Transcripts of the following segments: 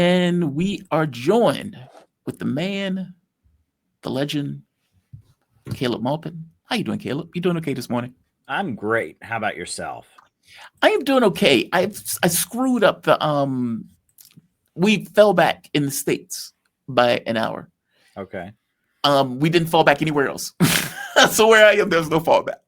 And we are joined with the man, the legend, Caleb Maupin. How you doing, Caleb? You doing okay this morning? I'm great. How about yourself? I am doing okay. I screwed up the we fell back in the States by an hour. Okay. We didn't fall back anywhere else. So where I am, there's no fallback.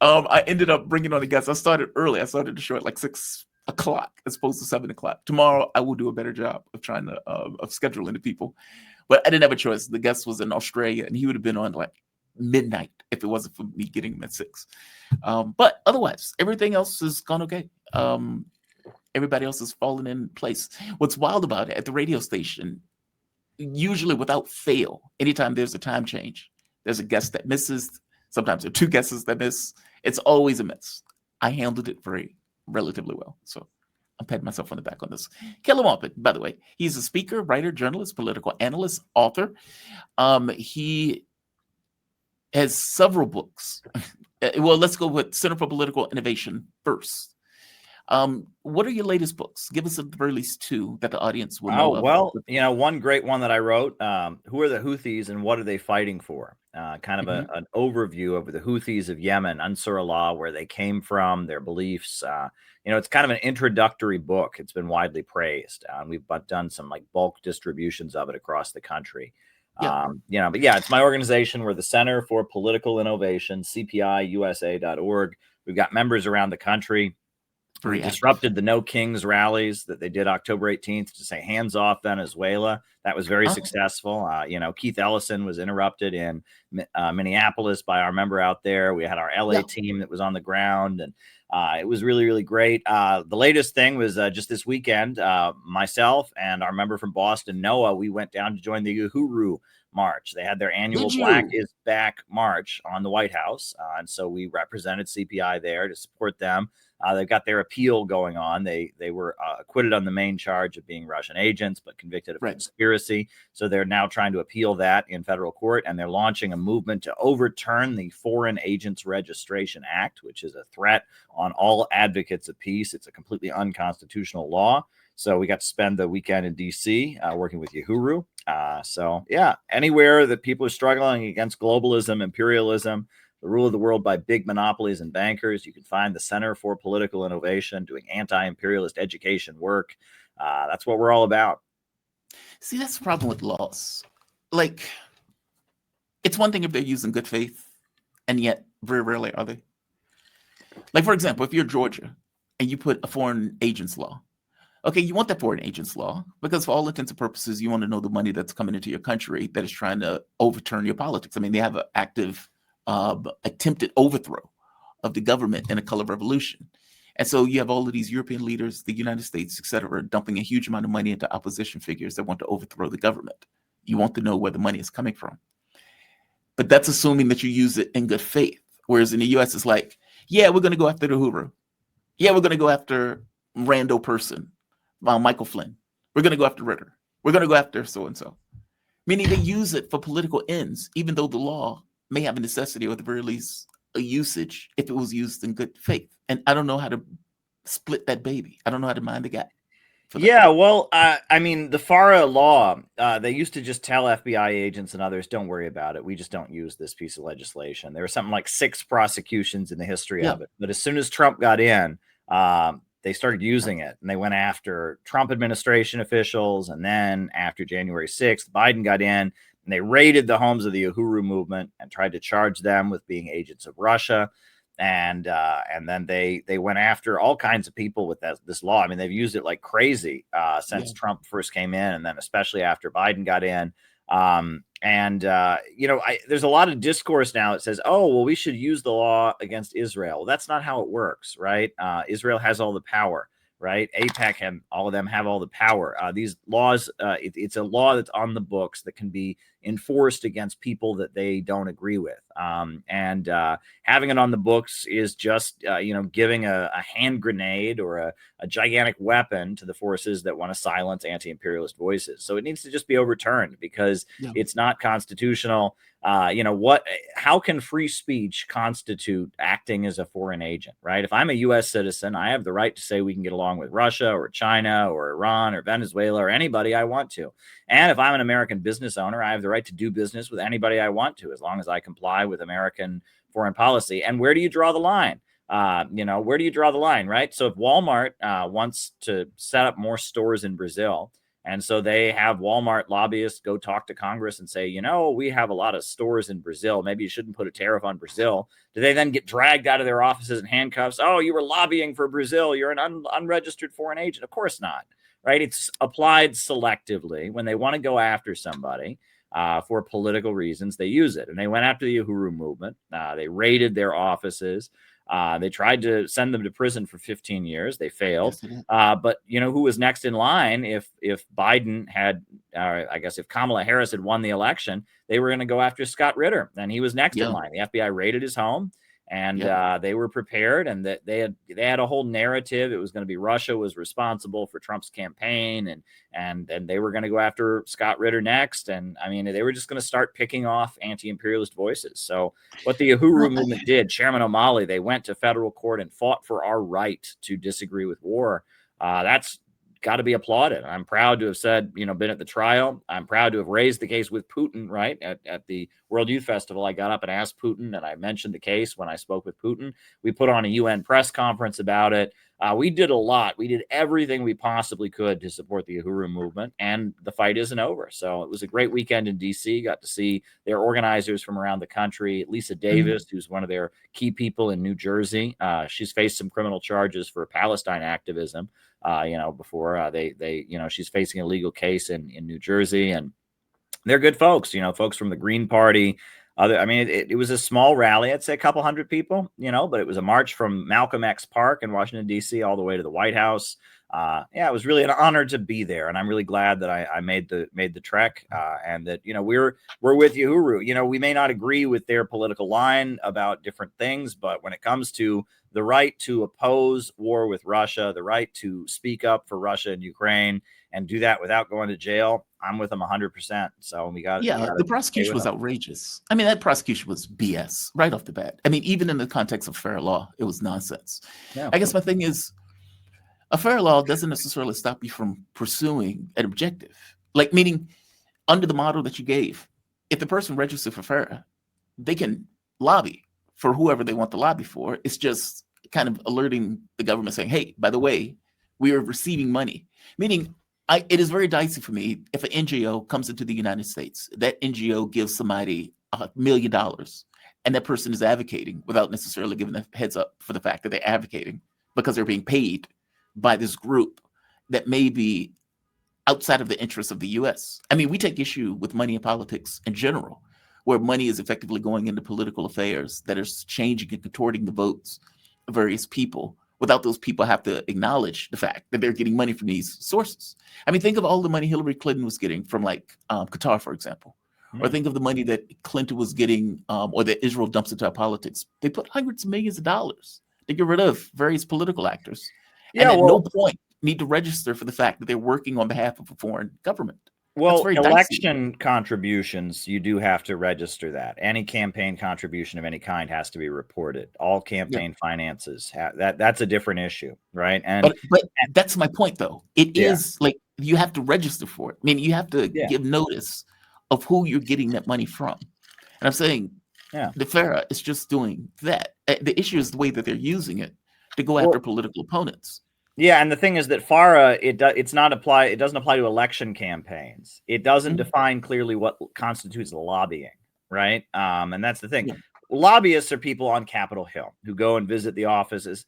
I ended up bringing on a guest. I started early. I started the show at like 6 o'clock as opposed to 7 o'clock. Tomorrow, I will do a better job of trying to of scheduling the people. But I didn't have a choice. The guest was in Australia, and he would have been on like midnight if it wasn't for me getting him at 6. But otherwise, everything else has gone okay. Everybody else has fallen in place. What's wild about it at the radio station, usually without fail, anytime there's a time change, there's a guest that misses. Sometimes there are 2 guesses that miss. It's always a miss. I handled it very relatively well. So I'm patting myself on the back on this. Caleb Maupin, by the way, he's a speaker, writer, journalist, political analyst, author. He has several books. Well, let's go with Center for Political Innovation first. What are your latest books? Give us at the very least 2 that the audience will know. Well, one great one that I wrote, Who Are the Houthis and What Are They Fighting For? Kind of an overview of the Houthis of Yemen, Ansar Allah, where they came from, their beliefs. It's kind of an introductory book. It's been widely praised. We've done some like bulk distributions of it across the country. But yeah, it's my organization. We're the Center for Political Innovation, cpiusa.org. We've got members around the country. We disrupted the No Kings rallies that they did October 18th to say hands off Venezuela. That was very successful. Keith Ellison was interrupted in Minneapolis by our member out there. We had our LA team that was on the ground, and it was really, really great. The latest thing was just this weekend, myself and our member from Boston, Noah, we went down to join the Uhuru March. They had their annual Black is Back March on the White House. And so we represented CPI there to support them. They've got their appeal going on. They were acquitted on the main charge of being Russian agents, but convicted of conspiracy. So they're now trying to appeal that in federal court, and they're launching a movement to overturn the Foreign Agents Registration Act, which is a threat on all advocates of peace. It's a completely unconstitutional law. So we got to spend the weekend in D.C. Working with Uhuru. So yeah, anywhere that people are struggling against globalism, imperialism, the rule of the world by big monopolies and bankers, you can find the Center for Political Innovation doing anti-imperialist education work. That's what we're all about. See, that's the problem with laws. Like, it's one thing if they're using good faith, and yet very rarely are they. Like, for example, if you're Georgia and you put a foreign agents law, okay, you want that foreign agents law because for all intents and purposes, you want to know the money that's coming into your country that is trying to overturn your politics. I mean, they have an active attempted overthrow of the government in a color revolution. And so you have all of these European leaders, the United States, et cetera, dumping a huge amount of money into opposition figures that want to overthrow the government. You want to know where the money is coming from. But that's assuming that you use it in good faith. Whereas in the US, it's like, yeah, we're going to go after the Uhuru. Yeah, we're going to go after Rando person, Michael Flynn. We're going to go after Ritter. We're going to go after so-and-so. Meaning they use it for political ends, even though the law may have a necessity or at the very least a usage if it was used in good faith. And I don't know how to split that baby. I don't know how to mind the gap. Yeah, well, I mean, the FARA law, they used to just tell FBI agents and others, don't worry about it. We just don't use this piece of legislation. There were something like 6 prosecutions in the history of it. But as soon as Trump got in, they started using it, and they went after Trump administration officials. And then after January 6th, Biden got in, and they raided the homes of the Uhuru movement and tried to charge them with being agents of Russia. And then they went after all kinds of people with this law. I mean, they've used it like crazy since Trump first came in, and then especially after Biden got in. There's a lot of discourse now that says, oh, well, we should use the law against Israel. Well, that's not how it works, right? Israel has all the power, right? AIPAC and all of them have all the power. These laws, it's a law that's on the books that can be enforced against people that they don't agree with. And having it on the books is just, giving a hand grenade or a gigantic weapon to the forces that want to silence anti-imperialist voices. So it needs to just be overturned because it's not constitutional. How can free speech constitute acting as a foreign agent, right? If I'm a U.S. citizen, I have the right to say we can get along with Russia or China or Iran or Venezuela or anybody I want to. And if I'm an American business owner, I have the right to do business with anybody I want to, as long as I comply with American foreign policy. And where do you draw the line? Where do you draw the line, right? So if Walmart wants to set up more stores in Brazil, and so they have Walmart lobbyists go talk to Congress and say, we have a lot of stores in Brazil. Maybe you shouldn't put a tariff on Brazil. Do they then get dragged out of their offices in handcuffs? Oh, you were lobbying for Brazil. You're an unregistered foreign agent. Of course not, right? It's applied selectively. When they want to go after somebody for political reasons, they use it. And they went after the Uhuru movement. They raided their offices. They tried to send them to prison for 15 years. They failed. But who was next in line if Biden had, if Kamala Harris had won the election, they were going to go after Scott Ritter. And he was next in line. The FBI raided his home. And they were prepared, and that they had a whole narrative. It was going to be Russia was responsible for Trump's campaign, and they were going to go after Scott Ritter next. And I mean, they were just going to start picking off anti-imperialist voices. So what the Uhuru movement did, Chairman O'Malley, they went to federal court and fought for our right to disagree with war. That's got to be applauded. I'm proud to have said, been at the trial. I'm proud to have raised the case with Putin, right? At the World Youth Festival, I got up and asked Putin, and I mentioned the case when I spoke with Putin. We put on a UN press conference about it. We did a lot. We did everything we possibly could to support the Uhuru movement, and the fight isn't over. So it was a great weekend in D.C. Got to see their organizers from around the country. Lisa Davis, who's one of their key people in New Jersey. She's faced some criminal charges for Palestine activism. Before she's facing a legal case in New Jersey, and they're good folks, folks from the Green Party. It was a small rally. I'd say a couple hundred people, but it was a march from Malcolm X Park in Washington, D.C. all the way to the White House. It was really an honor to be there. And I'm really glad that I made the trek and that, we're with Uhuru. We may not agree with their political line about different things, but when it comes to the right to oppose war with Russia, the right to speak up for Russia and Ukraine and do that without going to jail, I'm with them 100%. So we got the prosecution was outrageous. I mean, that prosecution was BS right off the bat. I mean, even in the context of fair law, it was nonsense. I guess my thing is, a fair law doesn't necessarily stop you from pursuing an objective. Like, meaning, under the model that you gave, if the person registered for FARA, they can lobby for whoever they want to lobby for. It's just kind of alerting the government saying, hey, by the way, we are receiving money. Meaning, it is very dicey for me if an NGO comes into the United States, that NGO gives somebody $1 million, and that person is advocating without necessarily giving a heads up for the fact that they're advocating because they're being paid by this group that may be outside of the interests of the U.S. I mean, we take issue with money in politics in general, where money is effectively going into political affairs that are changing and contorting the votes of various people without those people have to acknowledge the fact that they're getting money from these sources. I mean, think of all the money Hillary Clinton was getting from Qatar, for example, or think of the money that Clinton was getting or that Israel dumps into our politics. They put hundreds of millions of dollars to get rid of various political actors. And at no point need to register for the fact that they're working on behalf of a foreign government. Well, election contributions, you do have to register that. Any campaign contribution of any kind has to be reported. All campaign finances, that's a different issue, right? And but that's my point, though. It is like you have to register for it. I mean, you have to give notice of who you're getting that money from. And I'm saying the FARA is just doing that. The issue is the way that they're using it to go after political opponents. Yeah, and the thing is that FARA, it doesn't apply to election campaigns. It doesn't define clearly what constitutes lobbying, right? And that's the thing. Lobbyists are people on Capitol Hill who go and visit the offices.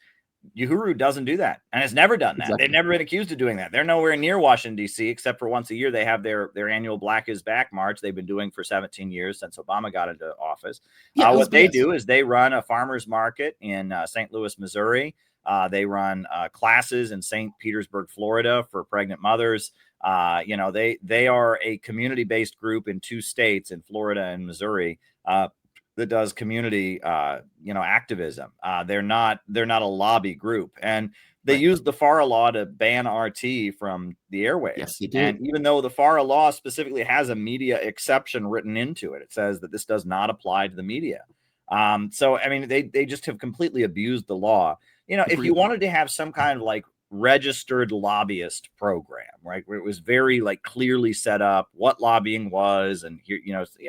Uhuru doesn't do that, and has never done that. Exactly. They've never been accused of doing that. They're nowhere near Washington, D.C., except for once a year they have their annual Black is Back march they've been doing for 17 years since Obama got into office. What they do is they run a farmer's market in St. Louis, Missouri. They run classes in St. Petersburg, Florida for pregnant mothers. They are a community-based group in 2 states, in Florida and Missouri, community, activism. They're not a lobby group, and they Right. used the FARA law to ban RT from the airwaves. Yes, they And did. even though the FARA law specifically has a media exception written into it, it says that this does not apply to the media. So I mean, they just have completely abused the law. You know, if you Agreed. wanted to have some kind of like registered lobbyist program, right, where it was very like clearly set up what lobbying was, and here,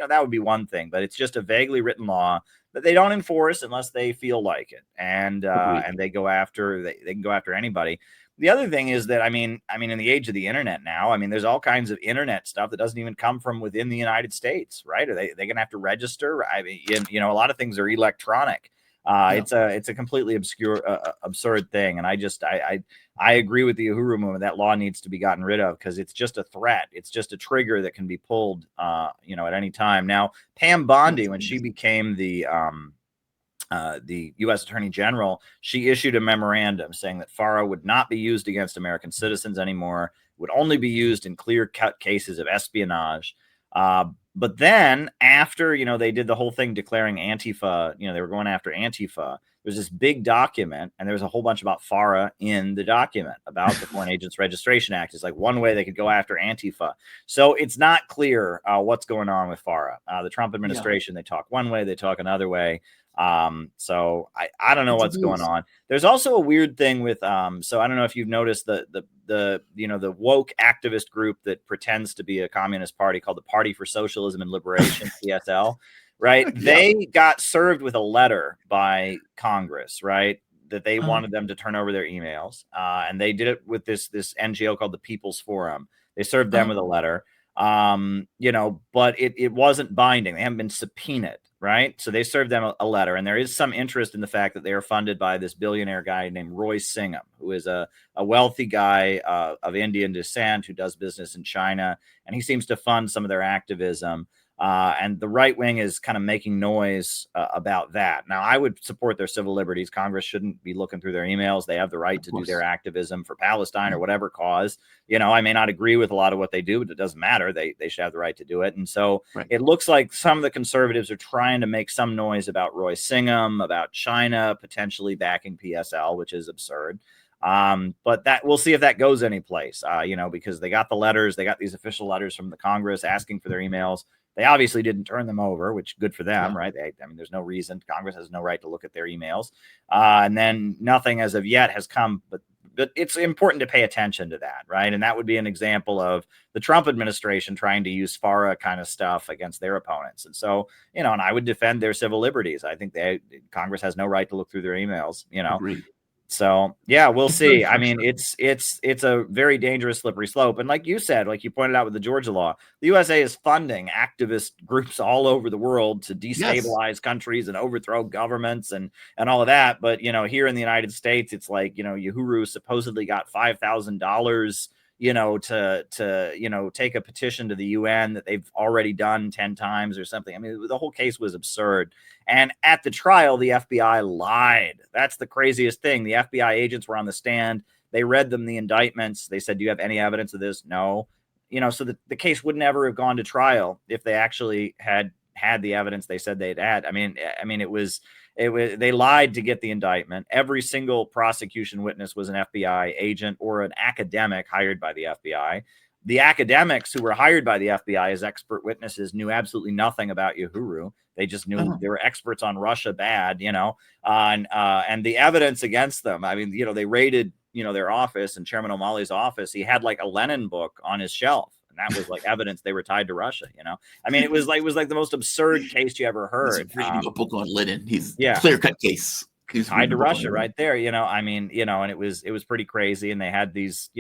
that would be one thing. But it's just a vaguely written law that they don't enforce unless they feel like it, and Agreed. they go after they can go after anybody. The other thing is that I mean, in the age of the internet now, I mean, there's all kinds of internet stuff that doesn't even come from within the United States, right? Are they gonna have to register? I mean, a lot of things are electronic. Yeah. It's a completely absurd thing, and I agree with the Uhuru movement. That law needs to be gotten rid of because it's just a threat. It's just a trigger that can be pulled, at any time. Now, Pam Bondi, when she became the U.S. Attorney General, she issued a memorandum saying that FARA would not be used against American citizens anymore, would only be used in clear-cut cases of espionage. But then after, they did the whole thing declaring Antifa, they were going after Antifa, there's this big document, and there's a whole bunch about FARA in the document about the Foreign Agents Registration Act. It's like one way they could go after Antifa. So it's not clear what's going on with FARA. The Trump administration, they talk one way, they talk another way. So I don't know what's going on. There's also a weird thing with so I don't know if you've noticed the woke activist group that pretends to be a communist party called the Party for Socialism and Liberation, PSL, right? Yeah. They got served with a letter by Congress, right, that they wanted them to turn over their emails, and they did it with this NGO called the People's Forum. They served them with a letter, but it wasn't binding. They haven't been subpoenaed, right? So they served them a letter, and there is some interest in the fact that they are funded by this billionaire guy named Roy Singham, who is a wealthy guy of Indian descent who does business in China, and he seems to fund some of their activism. And the right wing is kind of making noise about that. Now, I would support their civil liberties. Congress shouldn't be looking through their emails. They have the right to do their activism for Palestine or whatever cause. I may not agree with a lot of what they do, but it doesn't matter. They should have the right to do it. And so it looks like some of the conservatives are trying to make some noise about Roy Singham, about China potentially backing PSL, which is absurd. But that we'll see if that goes anyplace, because they got the letters, they got these official letters from the Congress asking for their emails. They obviously didn't turn them over, which good for them, right? There's no reason. Congress has no right to look at their emails. And then nothing as of yet has come, but it's important to pay attention to that, right? And that would be an example of the Trump administration trying to use FARA kind of stuff against their opponents. And so, and I would defend their civil liberties. I think Congress has no right to look through their emails, Agreed. So yeah, we'll see. I mean, it's a very dangerous slippery slope. And like you said, like you pointed out with the Georgia law, the USA is funding activist groups all over the world to destabilize countries and overthrow governments and all of that. But here in the United States, it's like, Uhuru supposedly got $5,000 to take a petition to the UN that they've already done 10 times or something. I mean, the whole case was absurd. And at the trial, the FBI lied. That's the craziest thing. The FBI agents were on the stand. They read them the indictments. They said, "Do you have any evidence of this?" No. So the case would never have gone to trial if they actually had the evidence they said they'd had. I mean, they lied to get the indictment. Every single prosecution witness was an FBI agent or an academic hired by the FBI. The academics who were hired by the FBI as expert witnesses knew absolutely nothing about Uhuru. They just knew they were experts on Russia bad, and the evidence against them. I mean, they raided, their office, and Chairman O'Malley's office. He had like a Lenin book on his shelf. And that was like evidence they were tied to Russia, I mean, it was like the most absurd case you ever heard. He's reading a book on Lenin. He's a clear-cut case. He's tied to Russia right there, and it was pretty crazy. And they had these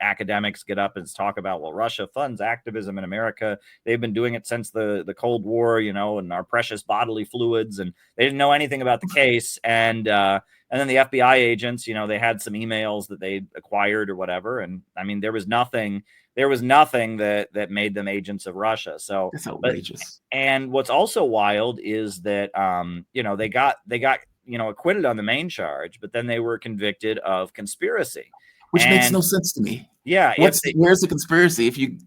academics get up and talk about, well, Russia funds activism in America. They've been doing it since the Cold War, and our precious bodily fluids. And they didn't know anything about the case. And then the FBI agents, they had some emails that they acquired or whatever. And I mean, there was nothing that made them agents of Russia. So that's outrageous. And what's also wild is that, they got acquitted on the main charge, but then they were convicted of conspiracy, which makes no sense to me. Yeah, where's the conspiracy if you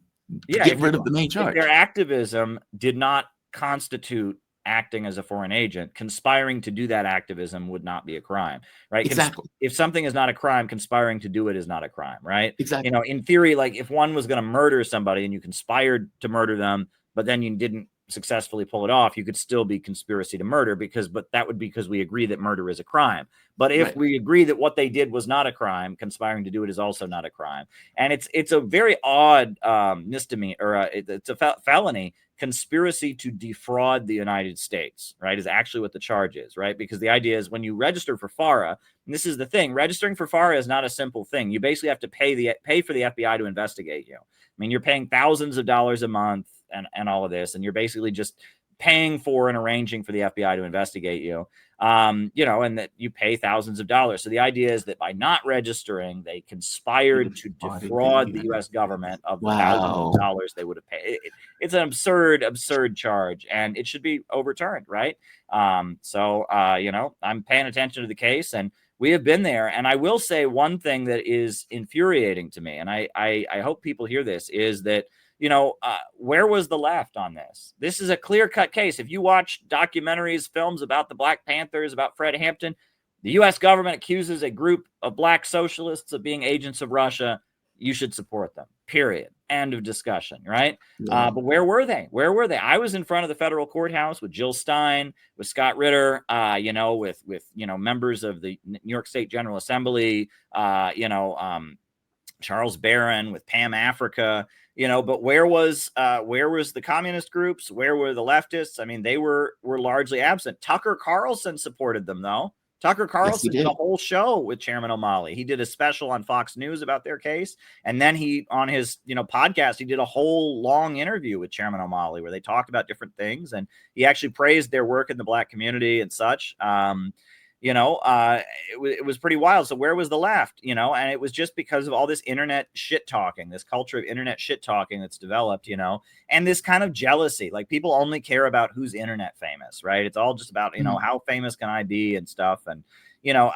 get rid of the main charge? Their activism did not constitute acting as a foreign agent, conspiring to do that activism would not be a crime, right? Exactly. If something is not a crime, conspiring to do it is not a crime, right? Exactly. You know, in theory, like if one was going to murder somebody and you conspired to murder them, but then you didn't successfully pull it off, you could still be conspiracy to murder but that would be because we agree that murder is a crime. But if we agree that what they did was not a crime, conspiring to do it is also not a crime. And it's a very odd misdemeanor, or it's a felony. Conspiracy to defraud the United States, right, is actually what the charge is, right? Because the idea is when you register for FARA, and this is the thing, registering for FARA is not a simple thing. You basically have to pay for the FBI to investigate you. I mean, you're paying thousands of dollars a month and all of this, and you're basically just paying for and arranging for the FBI to investigate you, you know, and that you pay thousands of dollars. So the idea is that by not registering, they conspired to defraud the U.S. government of the thousands of dollars they would have paid. It's an absurd charge, and it should be overturned, right? So, you know, I'm paying attention to the case, and we have been there. And I will say one thing that is infuriating to me, and I hope people hear this, is that, you know, where was the left on this? This is a clear-cut case. If you watch documentaries, films about the Black Panthers, about Fred Hampton, the U.S. government accuses a group of Black socialists of being agents of Russia. You should support them, period. End of discussion, right? Yeah. But where were they? Where were they? I was in front of the federal courthouse with Jill Stein, with Scott Ritter, you know, with you know, members of the New York State General Assembly, you know, Charles Barron, with Pam Africa, you know, but where was the communist groups? Where were the leftists? I mean, they were largely absent. Tucker Carlson supported them, though. Tucker Carlson did a whole show with Chairman O'Malley. He did a special on Fox News about their case. And then he, on his, you know, podcast, he did a whole long interview with Chairman O'Malley where they talked about different things. And he actually praised their work in the Black community and such. You know, it was pretty wild. So where was the left, you know? And it was just because of all this internet shit talking, this culture of internet shit talking that's developed, you know, and this kind of jealousy. Like people only care about who's internet famous, right? It's all just about, you know, how famous can I be and stuff. And, you know,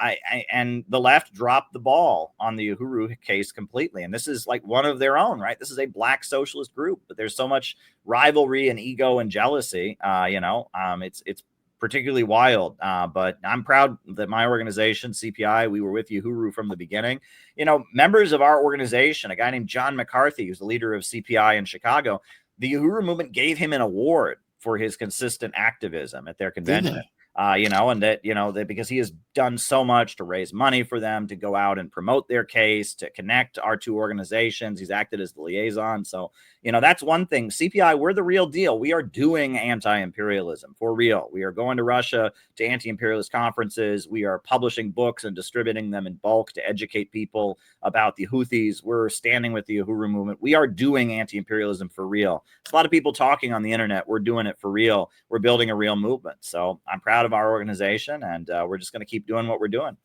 and the left dropped the ball on the Uhuru case completely. And this is like one of their own, right? This is a Black socialist group, but there's so much rivalry and ego and jealousy, you know, it's particularly wild. But I'm proud that my organization, CPI, we were with Uhuru from the beginning. You know, members of our organization, a guy named John McCarthy, who's the leader of CPI in Chicago, the Uhuru movement gave him an award for his consistent activism at their convention. You know, and that, you know, that because he has done so much to raise money for them, to go out and promote their case, to connect our two organizations. He's acted as the liaison. So, you know, that's one thing. CPI, we're the real deal. We are doing anti-imperialism for real. We are going to Russia to anti-imperialist conferences. We are publishing books and distributing them in bulk to educate people about the Houthis. We're standing with the Uhuru movement. We are doing anti-imperialism for real. There's a lot of people talking on the internet. We're doing it for real. We're building a real movement. So I'm proud of our organization, and we're just going to keep doing what we're doing.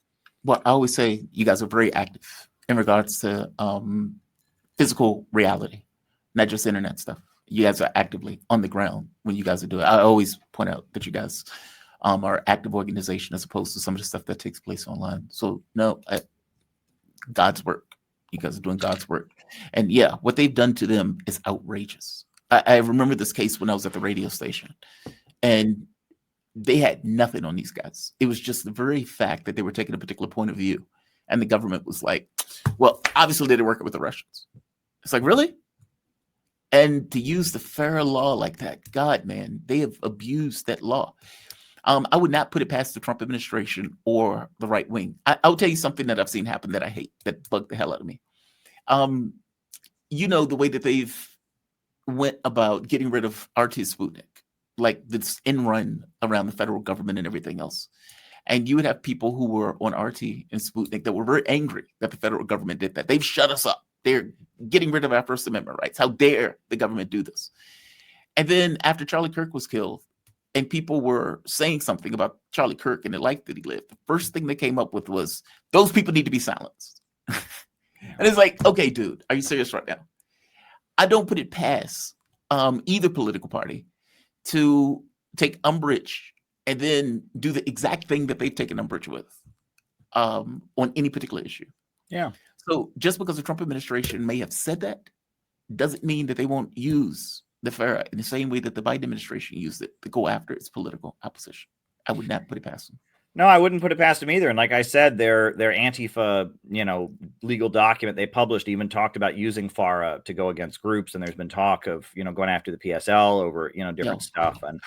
Well, I always say you guys are very active in regards to physical reality, not just internet stuff. You guys are actively on the ground when you guys are doing it. I always point out that you guys are an active organization as opposed to some of the stuff that takes place online. So no, God's work. You guys are doing God's work. And yeah, what they've done to them is outrageous. I remember this case when I was at the radio station, and they had nothing on these guys. It was just the very fact that they were taking a particular point of view. And the government was like, well, obviously they're working with the Russians. It's like, really? And to use the FARA law like that, God, man, they have abused that law. I would not put it past the Trump administration or the right wing. I'll tell you something that I've seen happen that I hate, that bugged the hell out of me. You know, the way that they've went about getting rid of RT Sputnik, like this in run around the federal government and everything else. And you would have people who were on RT and Sputnik that were very angry that the federal government did that. They've shut us up. They're getting rid of our First Amendment rights. How dare the government do this? And then after Charlie Kirk was killed and people were saying something about Charlie Kirk and the life that he lived, the first thing they came up with was, those people need to be silenced. And it's like, okay, dude, are you serious right now? I don't put it past either political party to take umbrage and then do the exact thing that they've taken umbrage with on any particular issue. Yeah. So just because the Trump administration may have said that doesn't mean that they won't use the FARA in the same way that the Biden administration used it to go after its political opposition. I would not put it past them. No, I wouldn't put it past them either. And like I said, their Antifa, legal document they published even talked about using FARA to go against groups. And there's been talk of, going after the PSL over, different stuff. And,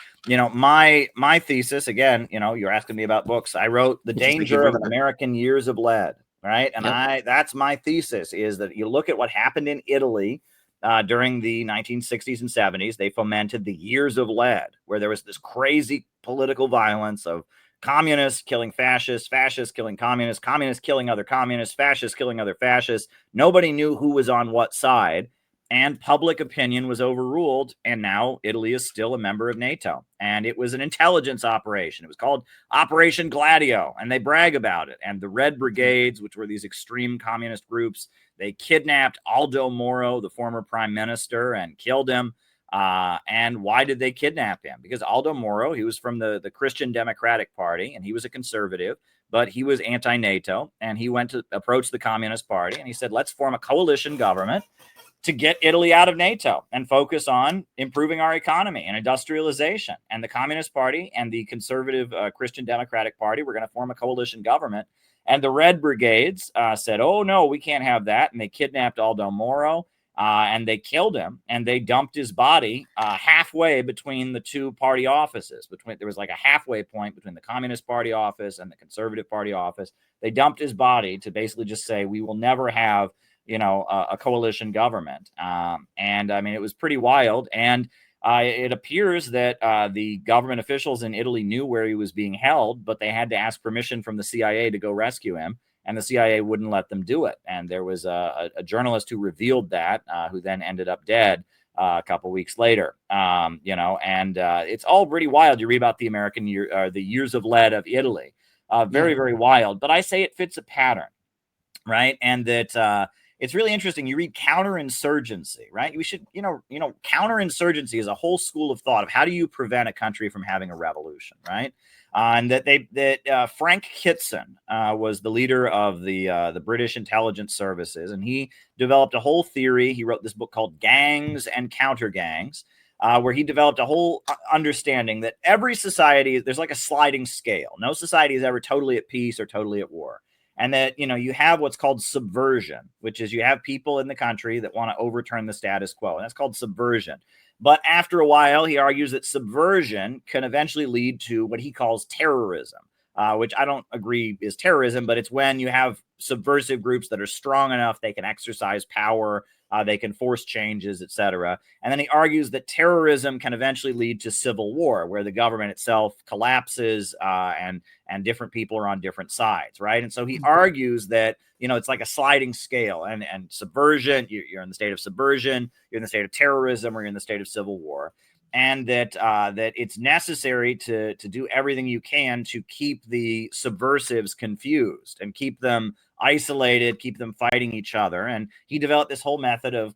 my thesis, again, you're asking me about books. I wrote The Danger of an American Years of Lead, right? And that's my thesis, is that you look at what happened in Italy during the 1960s and 70s. They fomented the years of lead, where there was this crazy political violence of communists killing fascists, fascists killing communists, communists killing other communists, fascists killing other fascists. Nobody knew who was on what side, and public opinion was overruled. And now Italy is still a member of NATO. And it was an intelligence operation. It was called Operation Gladio, and they brag about it. And the Red Brigades, which were these extreme communist groups, they kidnapped Aldo Moro, the former prime minister, and killed him. And why did they kidnap him? Because Aldo Moro, he was from the Christian Democratic Party, and he was a conservative, but he was anti-NATO, and he went to approach the Communist Party, and he said, let's form a coalition government to get Italy out of NATO and focus on improving our economy and industrialization. And the Communist Party and the conservative Christian Democratic Party were going to form a coalition government. And the Red Brigades said, oh, no, we can't have that. And they kidnapped Aldo Moro. And they killed him, and they dumped his body halfway between the two party offices. There was like a halfway point between the Communist Party office and the Conservative Party office. They dumped his body to basically just say, we will never have, a coalition government. And I mean, it was pretty wild. And it appears that the government officials in Italy knew where he was being held, but they had to ask permission from the CIA to go rescue him. And the CIA wouldn't let them do it. And there was a journalist who revealed that, who then ended up dead a couple weeks later. And it's all pretty wild. You read about the the years of lead of Italy. Very, very wild. But I say it fits a pattern, right? And that it's really interesting. You read counterinsurgency, right? We should, counterinsurgency is a whole school of thought of how do you prevent a country from having a revolution, right? And that Frank Kitson was the leader of the British intelligence services, and he developed a whole theory. He wrote this book called Gangs and Counter Gangs, where he developed a whole understanding that every society, there's like a sliding scale. No society is ever totally at peace or totally at war. And that, you have what's called subversion, which is you have people in the country that want to overturn the status quo. And that's called subversion. But after a while, he argues that subversion can eventually lead to what he calls terrorism, which I don't agree is terrorism, but it's when you have subversive groups that are strong enough, they can exercise power, they can force changes, etc. And then he argues that terrorism can eventually lead to civil war, where the government itself collapses and different people are on different sides, right? And so he argues that, it's like a sliding scale, and subversion, you're in the state of subversion, you're in the state of terrorism, or you're in the state of civil war. And that it's necessary to do everything you can to keep the subversives confused and keep them isolated, keep them fighting each other. And he developed this whole method of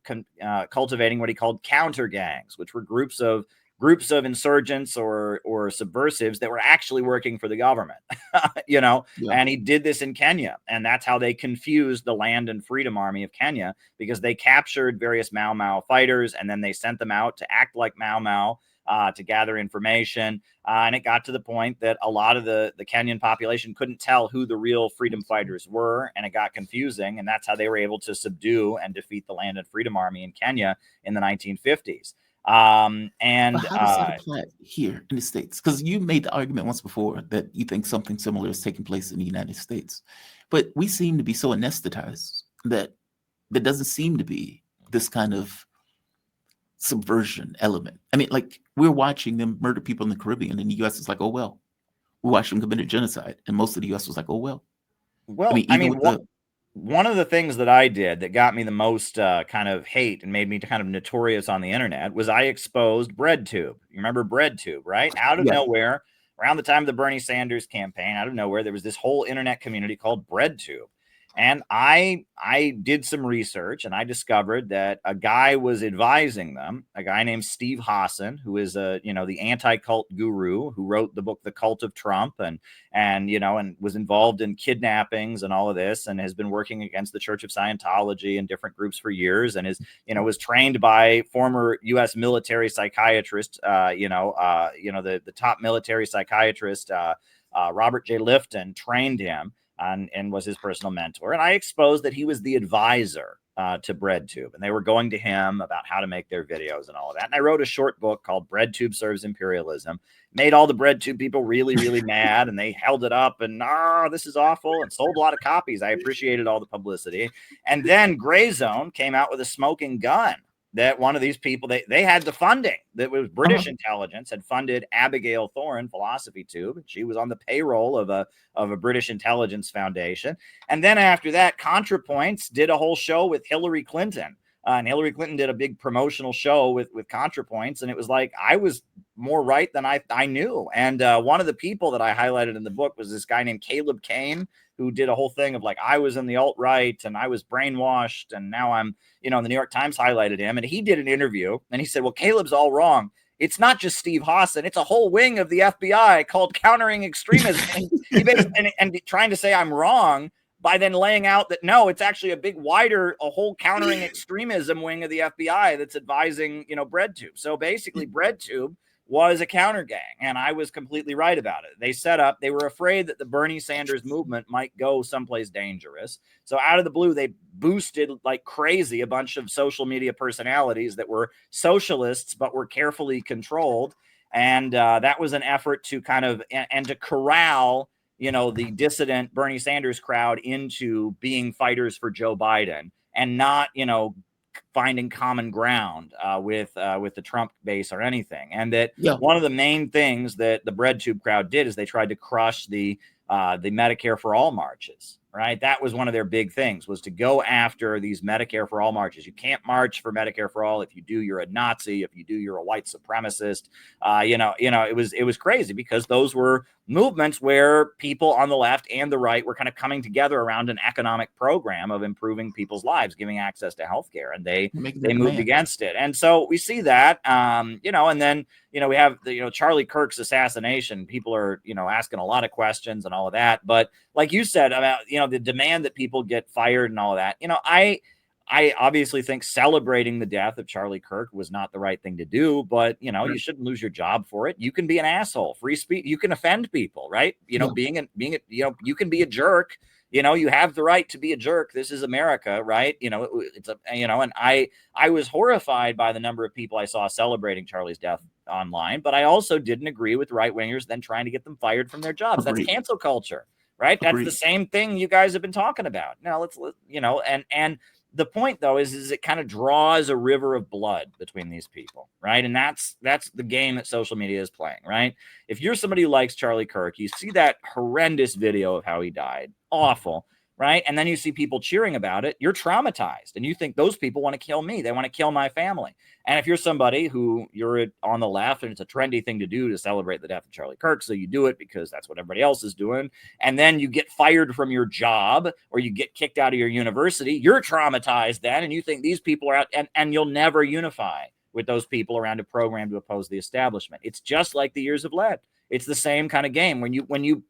cultivating what he called counter gangs, which were groups of insurgents or subversives that were actually working for the government, And he did this in Kenya, and that's how they confused the Land and Freedom Army of Kenya, because they captured various Mau Mau fighters, and then they sent them out to act like Mau Mau to gather information. And it got to the point that a lot of the Kenyan population couldn't tell who the real freedom fighters were, and it got confusing. And that's how they were able to subdue and defeat the Land and Freedom Army in Kenya in the 1950s. But how does that apply here in the States? Because you made the argument once before that you think something similar is taking place in the United States, but we seem to be so anesthetized that there doesn't seem to be this kind of subversion element. I mean, like, we're watching them murder people in the Caribbean, and the U.S. is like, oh well. We watched them commit a genocide, and most of the U.S. was like, oh well. Well, one of the things that I did that got me the most kind of hate and made me kind of notorious on the internet was I exposed BreadTube. You remember BreadTube, right? Out of nowhere, around the time of the Bernie Sanders campaign, out of nowhere, there was this whole internet community called BreadTube. And I did some research, and I discovered that a guy was advising them, a guy named Steve Hassan, who is the anti-cult guru who wrote the book The Cult of Trump, and was involved in kidnappings and all of this, and has been working against the Church of Scientology and different groups for years, and was trained by former U.S. military psychiatrist, the top military psychiatrist, Robert J. Lifton, trained him. And was his personal mentor. And I exposed that he was the advisor to BreadTube, and they were going to him about how to make their videos and all of that. And I wrote a short book called BreadTube Serves Imperialism, made all the BreadTube people really, really mad, and they held it up and, this is awful, and sold a lot of copies. I appreciated all the publicity. And then Gray Zone came out with a smoking gun that one of these people, they had the funding. That was British intelligence had funded Abigail Thorne, Philosophy Tube. She was on the payroll of a British intelligence foundation. And then after that, ContraPoints did a whole show with Hillary Clinton. And Hillary Clinton did a big promotional show with ContraPoints. And it was like, I was more right than I knew. And one of the people that I highlighted in the book was this guy named Caleb Kane, who did a whole thing of like, I was in the alt-right and I was brainwashed, and now I'm, the New York Times highlighted him, and he did an interview, and he said, well, Caleb's all wrong. It's not just Steve Hassan. It's a whole wing of the FBI called Countering Extremism. And he basically, and trying to say I'm wrong by then laying out that, no, it's actually a whole Countering Extremism wing of the FBI that's advising, BreadTube. So basically BreadTube was a counter gang, and I was completely right about it. They were afraid that the Bernie Sanders movement might go someplace dangerous. So out of the blue, they boosted like crazy a bunch of social media personalities that were socialists, but were carefully controlled. And that was an effort to kind of, and to corral, the dissident Bernie Sanders crowd into being fighters for Joe Biden, and not, finding common ground with the Trump base or anything. And that one of the main things that the BreadTube crowd did is they tried to crush the Medicare for All marches. Right. That was one of their big things, was to go after these Medicare for All marches. You can't march for Medicare for All. If you do, you're a Nazi. If you do, you're a white supremacist. It was crazy, because those were movements where people on the left and the right were kind of coming together around an economic program of improving people's lives, giving access to healthcare, and they moved against it. And so we see that, and then, we have the, Charlie Kirk's assassination. People are, asking a lot of questions and all of that. But like you said about, the demand that people get fired and all of that, I obviously think celebrating the death of Charlie Kirk was not the right thing to do, but, you shouldn't lose your job for it. You can be an asshole. Free speech. You can offend people, right? You can be a jerk. You have the right to be a jerk. This is America, right? And I was horrified by the number of people I saw celebrating Charlie's death online, but I also didn't agree with right-wingers then trying to get them fired from their jobs. That's cancel culture, right? That's the same thing you guys have been talking about. Now and the point, though, is it kind of draws a river of blood between these people, right? And that's the game that social media is playing, right? If you're somebody who likes Charlie Kirk, you see that horrendous video of how he died, awful, right? And then you see people cheering about it, you're traumatized, and you think those people want to kill me. They want to kill my family. And if you're somebody who you're on the left and it's a trendy thing to do to celebrate the death of Charlie Kirk, so you do it because that's what everybody else is doing, and then you get fired from your job or you get kicked out of your university, you're traumatized then, and you think these people are out, and you'll never unify with those people around a program to oppose the establishment. It's just like the years of lead. It's the same kind of game. When you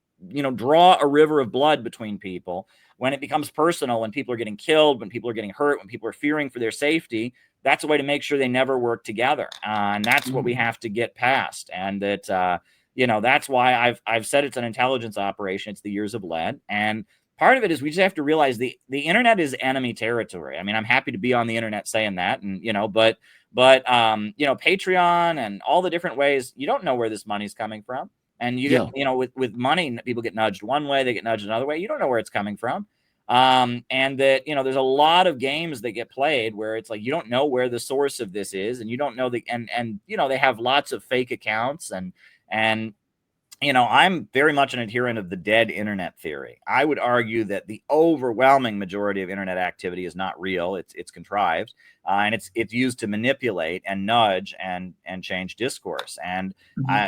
draw a river of blood between people, when it becomes personal, when people are getting killed, when people are getting hurt, when people are fearing for their safety, that's a way to make sure they never work together. And that's what we have to get past. And that, that's why I've said it's an intelligence operation. It's the years of lead. And part of it is we just have to realize the internet is enemy territory. I mean, I'm happy to be on the internet saying that, and, but Patreon and all the different ways, you don't know where this money's coming from. And you get, with money, people get nudged one way, they get nudged another way. You don't know where it's coming from. And that, there's a lot of games that get played where it's like, you don't know where the source of this is, and you don't know and they have lots of fake accounts, and I'm very much an adherent of the dead internet theory. I would argue that the overwhelming majority of internet activity is not real. It's contrived. and it's used to manipulate and nudge and change discourse. And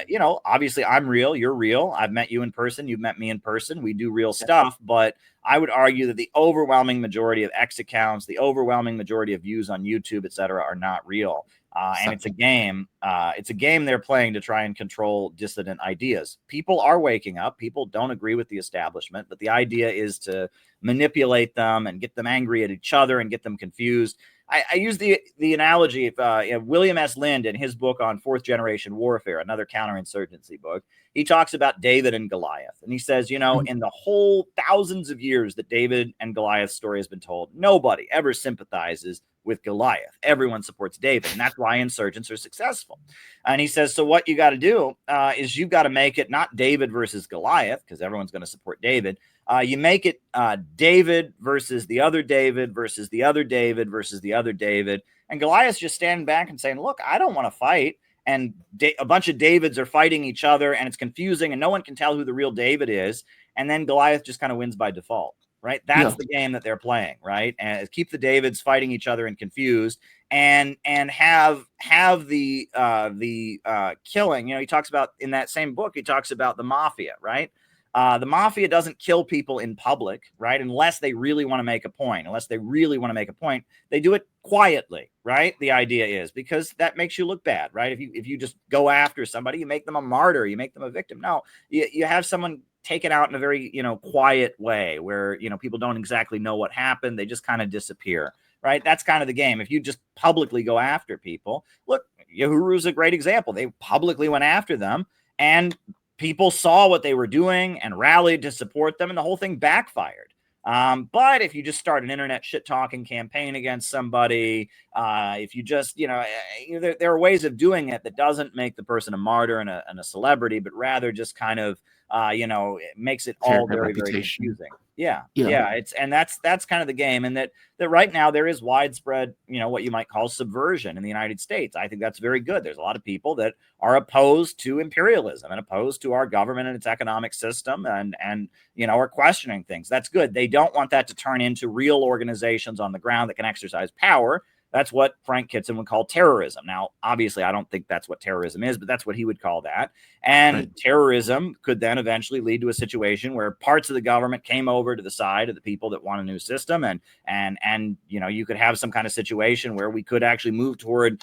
you know, obviously I'm real, you're real. I've met you in person, you've met me in person. We do real stuff, but I would argue that the overwhelming majority of X accounts, the overwhelming majority of views on YouTube, et cetera, are not real. And it's a game. It's a game they're playing to try and control dissident ideas. People are waking up. People don't agree with the establishment, but the idea is to manipulate them and get them angry at each other and get them confused. I use the analogy of William S. Lind in his book on fourth generation warfare, another counterinsurgency book. He talks about David and Goliath. And he says, you know, in the whole thousands of years that David and Goliath's story has been told, nobody ever sympathizes with Goliath. Everyone supports David. And that's why insurgents are successful. And he says, so what you got to do is you've got to make it not David versus Goliath, because everyone's going to support David. You make it David versus the other David versus the other David versus the other David. And Goliath's just standing back and saying, look, I don't want to fight. And a bunch of Davids are fighting each other, and it's confusing, and no one can tell who the real David is. And then Goliath just kind of wins by default, right? That's the game that they're playing, right? And keep the Davids fighting each other and confused, and have the killing. You know, he talks about in that same book, he talks about the mafia, right? The mafia doesn't kill people in public, right? Unless they really want to make a point. Unless they really want to make a point, they do it quietly, right? The idea is because that makes you look bad, right? If you just go after somebody, you make them a martyr, you make them a victim. No, you have someone taken out in a very, you know, quiet way where, you know, people don't exactly know what happened. They just kind of disappear, right? That's kind of the game. If you just publicly go after people, look, Uhuru is a great example. They publicly went after them, and people saw what they were doing and rallied to support them, and the whole thing backfired. But if you just start an internet shit-talking campaign against somebody, if you just, you know, there are ways of doing it that doesn't make the person a martyr and a celebrity, but rather just kind of, you know, it makes it all very, very confusing. Yeah. And that's kind of the game. And that right now there is widespread, you know, what you might call subversion in the United States. I think that's very good. There's a lot of people that are opposed to imperialism and opposed to our government and its economic system, and you know, are questioning things. That's good. They don't want that to turn into real organizations on the ground that can exercise power. That's what Frank Kitson would call terrorism. Now, obviously, I don't think that's what terrorism is, but that's what he would call that. And terrorism could then eventually lead to a situation where parts of the government came over to the side of the people that want a new system. And you know, you could have some kind of situation where we could actually move toward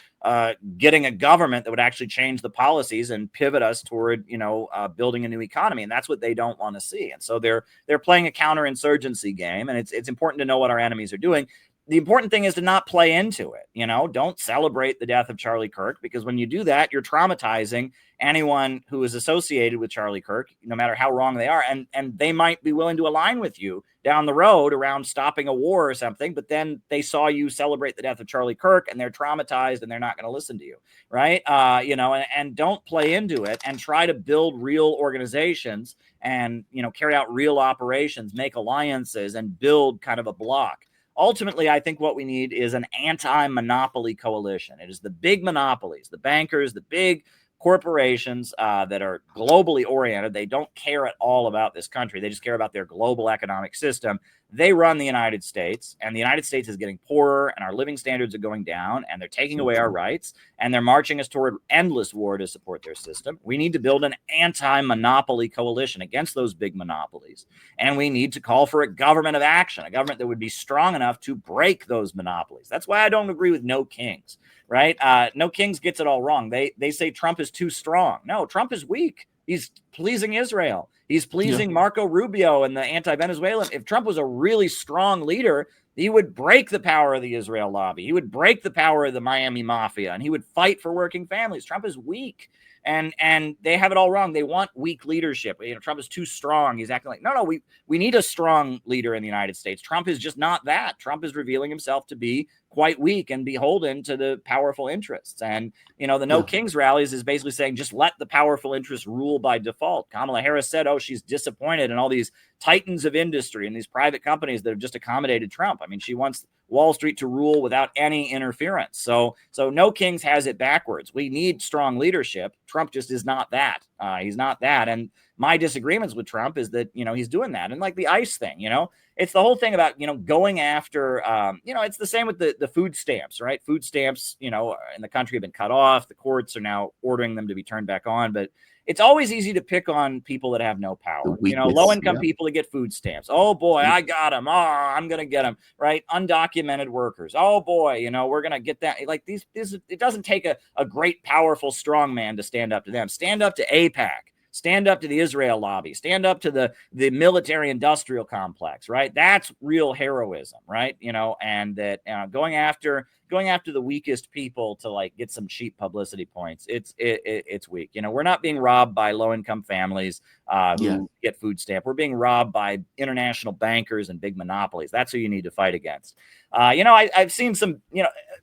getting a government that would actually change the policies and pivot us toward, you know, building a new economy. And that's what they don't want to see. And so they're playing a counterinsurgency game. And it's important to know what our enemies are doing. The important thing is to not play into it. You know, don't celebrate the death of Charlie Kirk, because when you do that, you're traumatizing anyone who is associated with Charlie Kirk, no matter how wrong they are. And they might be willing to align with you down the road around stopping a war or something, but then they saw you celebrate the death of Charlie Kirk and they're traumatized and they're not going to listen to you, right? You know, and don't play into it, and try to build real organizations and, you know, carry out real operations, make alliances, and build kind of a block. Ultimately, I think what we need is an anti-monopoly coalition. It is the big monopolies, the bankers, the big corporations that are globally oriented. They don't care at all about this country. They just care about their global economic system. They run the United States, and the United States is getting poorer, and our living standards are going down, and they're taking away our rights, and they're marching us toward endless war to support their system. We need to build an anti-monopoly coalition against those big monopolies, and we need to call for a government of action, a government that would be strong enough to break those monopolies. That's why I don't agree with No Kings, right? No Kings gets it all wrong. They say Trump is too strong. No, Trump is weak. He's pleasing Israel. He's pleasing Marco Rubio and the anti-Venezuelan. If Trump was a really strong leader, he would break the power of the Israel lobby. He would break the power of the Miami mafia, and he would fight for working families. Trump is weak, and they have it all wrong. They want weak leadership. You know, Trump is too strong. He's acting like, no, we need a strong leader in the United States. Trump is just not that. Trump is revealing himself to be quite weak and beholden to the powerful interests. And, you know, the No Kings rallies is basically saying, just let the powerful interests rule by default. Kamala Harris said, oh, she's disappointed in all these titans of industry and these private companies that have just accommodated Trump. I mean, she wants Wall Street to rule without any interference. So No Kings has it backwards. We need strong leadership. Trump just is not that. He's not that. And my disagreements with Trump is that, he's doing that. And like the ICE thing, it's the whole thing about, going after, it's the same with the food stamps, right? Food stamps, in the country have been cut off. The courts are now ordering them to be turned back on. But it's always easy to pick on people that have no power, low-income people that get food stamps. Oh boy, I got them. Oh, I'm going to get them, right? Undocumented workers. Oh boy, we're going to get that. Like these, it doesn't take a great, powerful, strong man to stand up to them. Stand up to AIPAC. Stand up to the Israel lobby. Stand up to the military-industrial complex, right? That's real heroism, right? And that going after the weakest people to like get some cheap publicity points, it's weak. We're not being robbed by low-income families who get food stamp. We're being robbed by international bankers and big monopolies. That's who you need to fight against. I've seen some.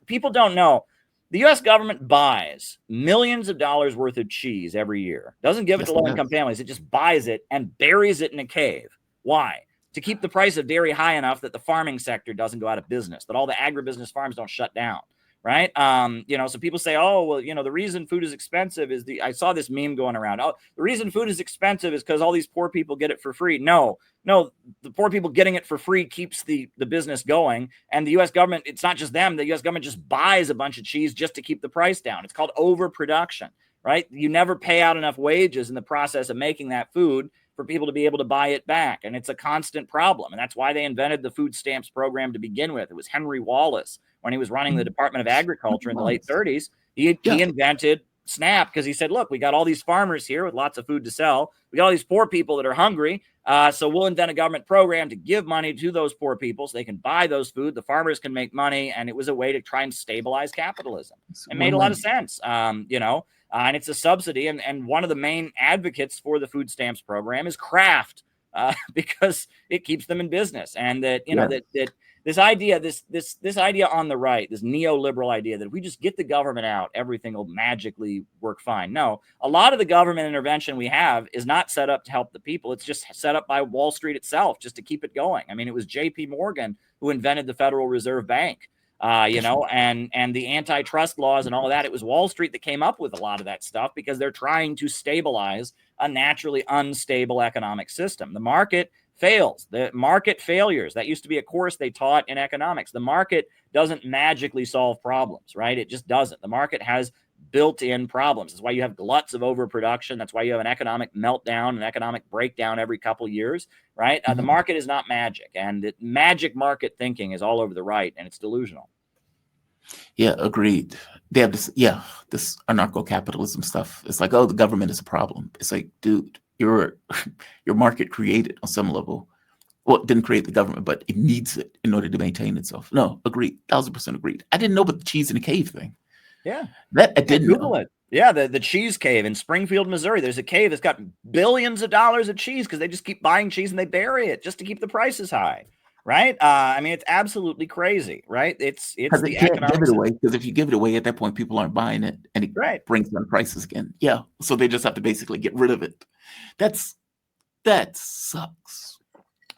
People don't know. The U.S. government buys millions of dollars worth of cheese every year. Doesn't give it to low-income families. It just buys it and buries it in a cave. Why? To keep the price of dairy high enough that the farming sector doesn't go out of business, that all the agribusiness farms don't shut down, right? So people say, oh, well, the reason food is expensive is I saw this meme going around. Oh, the reason food is expensive is because all these poor people get it for free. No, the poor people getting it for free keeps the business going. And the U.S. government, it's not just them. The U.S. government just buys a bunch of cheese just to keep the price down. It's called overproduction, right? You never pay out enough wages in the process of making that food for people to be able to buy it back. And it's a constant problem. And that's why they invented the food stamps program to begin with. It was Henry Wallace, when he was running the Department of Agriculture in the late 30s, he invented SNAP because he said, look, we got all these farmers here with lots of food to sell. We got all these poor people that are hungry. So we'll invent a government program to give money to those poor people so they can buy those food. The farmers can make money. And it was a way to try and stabilize capitalism. It made a lot of sense, and it's a subsidy. And one of the main advocates for the food stamps program is Kraft, because it keeps them in business. And that, that this idea, this idea on the right, this neoliberal idea that if we just get the government out, everything will magically work fine. No, a lot of the government intervention we have is not set up to help the people. It's just set up by Wall Street itself just to keep it going. I mean, it was J.P. Morgan who invented the Federal Reserve Bank, and the antitrust laws and all of that. It was Wall Street that came up with a lot of that stuff because they're trying to stabilize a naturally unstable economic system. The market fails. The market failures. That used to be a course they taught in economics. The market doesn't magically solve problems, right? It just doesn't. The market has built-in problems. That's why you have gluts of overproduction. That's why you have an economic meltdown, an economic breakdown every couple years, right? The market is not magic, and magic market thinking is all over the right, and it's delusional. Yeah, agreed. They have this anarcho-capitalism stuff. It's like, oh, the government is a problem. It's like, dude, your market created on some level. Well, it didn't create the government, but it needs it in order to maintain itself. No, agreed. 1000% agreed. I didn't know about the cheese in the cave thing. Yeah. That I didn't Google know. it. Yeah, the cheese cave in Springfield, Missouri. There's a cave that's got billions of dollars of cheese because they just keep buying cheese and they bury it just to keep the prices high. Right? I mean, it's absolutely crazy, right? It's the economic give it away, because if you give it away at that point, people aren't buying it, and it brings down prices again. Yeah, so they just have to basically get rid of it. That sucks.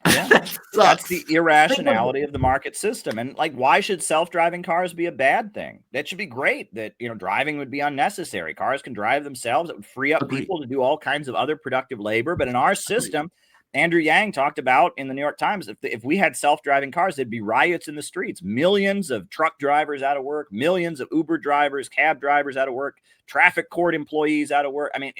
Yeah, that's the irrationality of the market system. And like, why should self-driving cars be a bad thing? That should be great. That driving would be unnecessary. Cars can drive themselves. It would free up people to do all kinds of other productive labor. But in our system, Andrew Yang talked about in the New York Times, if we had self-driving cars, there'd be riots in the streets. Millions of truck drivers out of work, millions of Uber drivers, cab drivers out of work, traffic court employees out of work. I mean,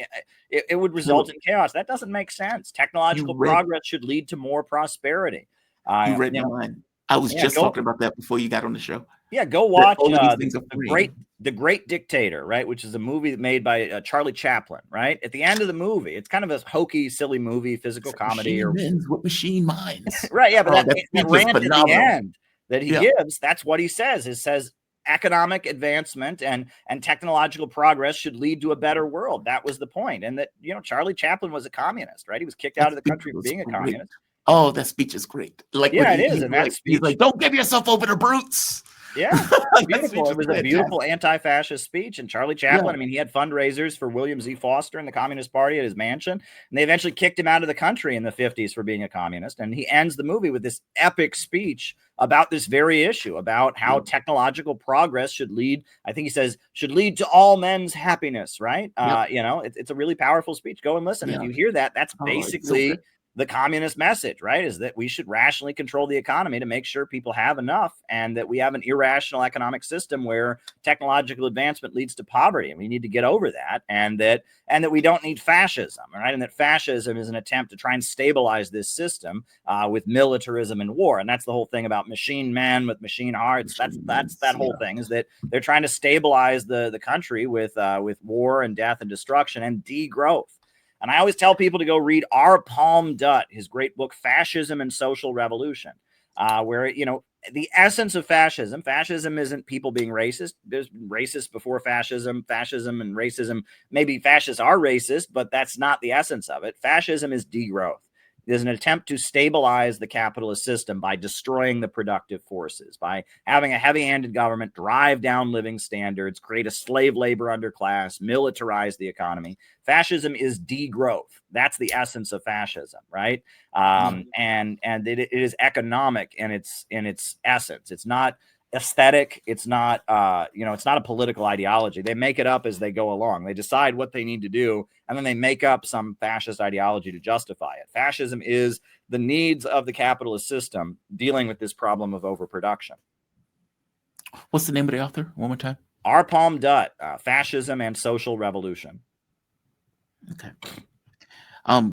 it would result in chaos. That doesn't make sense. Technological progress should lead to more prosperity. You read my mind. I was just talking about that before you got on the show. Yeah, go watch The Great Dictator, right? Which is a movie made by Charlie Chaplin, right? At the end of the movie, it's kind of a hokey, silly movie, physical comedy. With machine minds. Right, yeah, but that rant at the end that he gives, that's what he says. It says economic advancement and technological progress should lead to a better world. That was the point. And that, Charlie Chaplin was a communist, right? He was kicked out of the country for being a communist. Oh, that speech is great. Like, yeah, it is. And he's like, don't give yourself over to brutes. Yeah, beautiful. It was a beautiful anti-fascist speech. And Charlie Chaplin, I mean, he had fundraisers for William Z. Foster and the Communist Party at his mansion, and they eventually kicked him out of the country in the 50s for being a communist. And he ends the movie with this epic speech about this very issue, about how technological progress should lead, I think he says, should lead to all men's happiness, right? You know, it's a really powerful speech. Go and listen. If you hear that, that's basically the communist message, right? Is that we should rationally control the economy to make sure people have enough, and that we have an irrational economic system where technological advancement leads to poverty, and we need to get over that, and that we don't need fascism, right? And that fascism is an attempt to try and stabilize this system with militarism and war. And that's the whole thing about machine men with machine hearts. That's that whole thing, is that they're trying to stabilize the country with war and death and destruction and degrowth. And I always tell people to go read R. Palm Dutt, his great book, Fascism and Social Revolution, where, you know, the essence of fascism isn't people being racist. There's racist before fascism and racism. Maybe fascists are racist, but that's not the essence of it. Fascism is degrowth. It is an attempt to stabilize the capitalist system by destroying the productive forces, by having a heavy-handed government drive down living standards, create a slave labor underclass, militarize the economy. Fascism is degrowth. That's the essence of fascism, right? And it is economic in its essence. It's not aesthetic. It's not you know, it's not a political ideology. They make it up as they go along. They decide what they need to do, and then they make up some fascist ideology to justify it. Fascism is the needs of the capitalist system dealing with this problem of overproduction. What's the name of the author? One more time. R. Palm Dutt, Fascism and Social Revolution. Okay.